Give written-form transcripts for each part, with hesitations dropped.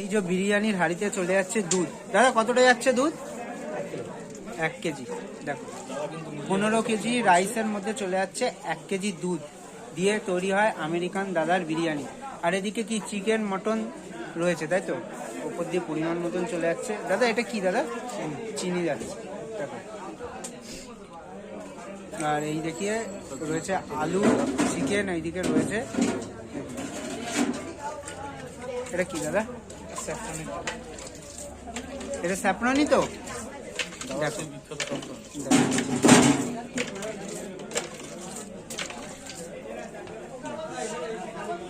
এই যে বিরিয়ানির হাঁড়িতে চলে যাচ্ছে দুধ। দাদা কতটা যাচ্ছে দুধ? 1 কেজি। দেখো 15 কেজি রাইসের মধ্যে চলে যাচ্ছে 1 কেজি দুধ দিয়ে তৈরি হয় আমেরিকান দাদার বিরিয়ানি। আর এদিকে কি চিকেন মটন রয়েছে, তাই তো? উপর দিয়ে পরিমাণ মতন চলে যাচ্ছে। দাদা এটা কি দাদা? চিনি যাচ্ছে, দেখো। আর এই দেখিয়ে রয়েছে আলু, চিকেন, এইদিকে রয়েছে। এটা কি দাদা? এটা স্যাফরনি তো? দেখো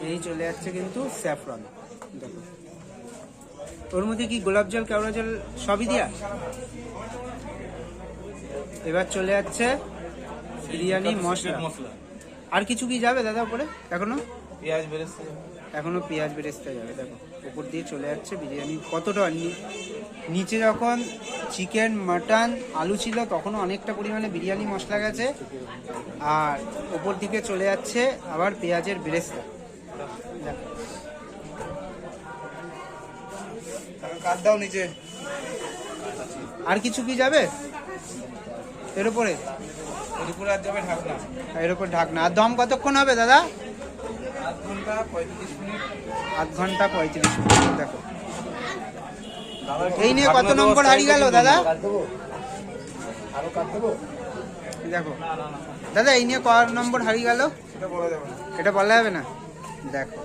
এই চলে যাচ্ছে কিন্তু স্যাফরন। দেখো ওর মধ্যে কি গোলাপ জল, কেওড়া জল সবই দিয়া। এবার চলে যাচ্ছে বিরিয়ানি মশলা। আর কিছু কি যাবে দাদা উপরে? এখনো পেঁয়াজ বেরেস্তা যাবে। দেখো উপর দিয়ে চলে যাচ্ছে বিরিয়ানি। কতটা নিচে যখন চিকেন মাটন আলু ছিল তখনও অনেকটা পরিমাণে বিরিয়ানি মশলা গেছে, আর উপর দিকে চলে যাচ্ছে আবার পেঁয়াজের বেরেস্তা। দেখো কাট দাও নিচে। আর কিছু কি যাবে এর উপরে? এর উপরে আর যাবে ঢাকনা। এর উপর ঢাকনা। আর দম কতক্ষণ হবে দাদা? আধ ঘন্টা 35 মিনিট। দেখো এই নিয়ে কত নম্বর হারিয়ে গেল দাদা? দেখো দাদা এই নিয়ে কত নম্বর হারিয়ে গেল? এটা বলা যাবে না। দেখো